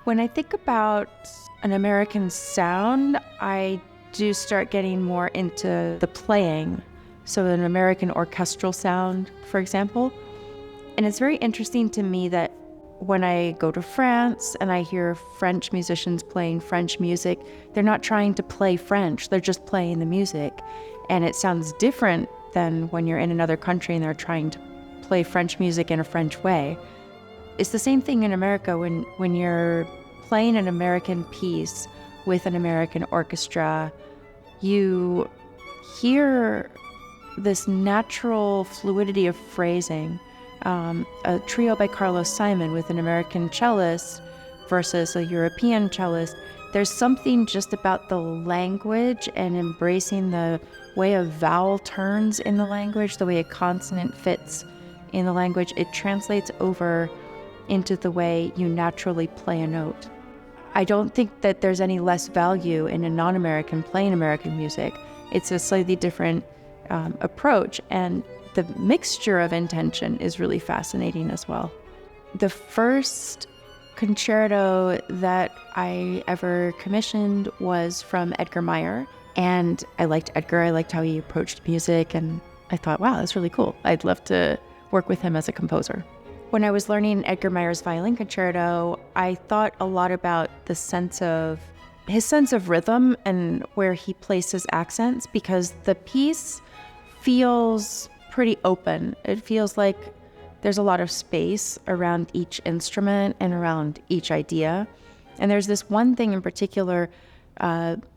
When I think about an American sound, I do start getting more into the playing. So an American orchestral sound, for example. And it's very interesting to me that when I go to France and I hear French musicians playing French music, they're not trying to play French, they're just playing the music. And it sounds different than when you're in another country and they're trying to play French music in a French way. It's the same thing in America when you're playing an American piece with an American orchestra, you hear this natural fluidity of phrasing. A trio by Carlos Simon with an American cellist versus a European cellist, there's something just about the language and embracing the way a vowel turns in the language, the way a consonant fits in the language. It translates over into the way you naturally play a note. I don't think that there's any less value in a non-American playing American music. It's a slightly different approach, and the mixture of intention is really fascinating as well. The first concerto that I ever commissioned was from Edgar Meyer, and I liked Edgar. I liked how he approached music, and I thought, wow, that's really cool. I'd love to work with him as a composer. When I was learning Edgar Meyer's Violin Concerto, I thought a lot about his sense of rhythm and where he places accents, because the piece feels pretty open. It feels like there's a lot of space around each instrument and around each idea. And there's this one thing in particular,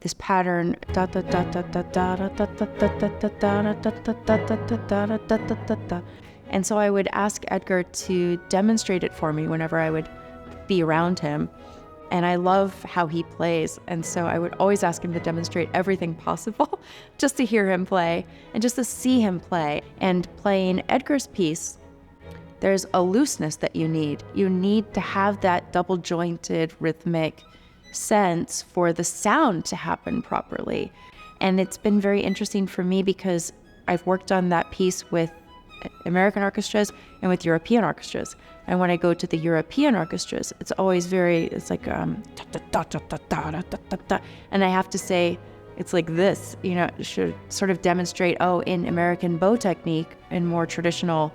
this pattern, and so I would ask Edgar to demonstrate it for me whenever I would be around him. And I love how he plays, and so I would always ask him to demonstrate everything possible just to hear him play and just to see him play. And playing Edgar's piece, there's a looseness that you need. You need to have that double-jointed rhythmic sense for the sound to happen properly. And it's been very interesting for me because I've worked on that piece with American orchestras and with European orchestras. And when I go to the European orchestras, it's always it's like, and I have to say, it's like this, it should sort of demonstrate, in American bow technique and more traditional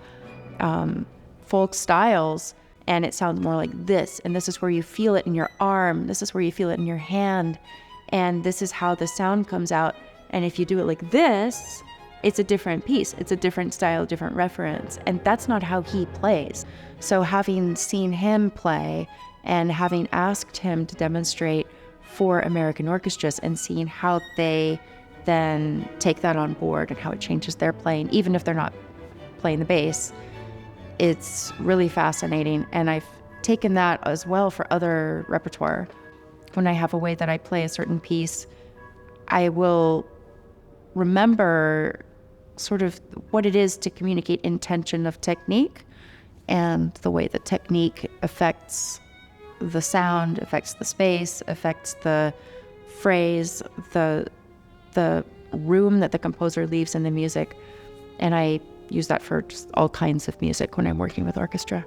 folk styles, and it sounds more like this, and this is where you feel it in your arm, this is where you feel it in your hand, and this is how the sound comes out. And if you do it like this, it's a different piece, it's a different style, different reference, and that's not how he plays. So having seen him play and having asked him to demonstrate for American orchestras and seeing how they then take that on board and how it changes their playing, even if they're not playing the bass, it's really fascinating. And I've taken that as well for other repertoire. When I have a way that I play a certain piece, I will remember sort of what it is to communicate intention of technique and the way that technique affects the sound, affects the space, affects the phrase, the room that the composer leaves in the music. And I use that for just all kinds of music when I'm working with orchestra.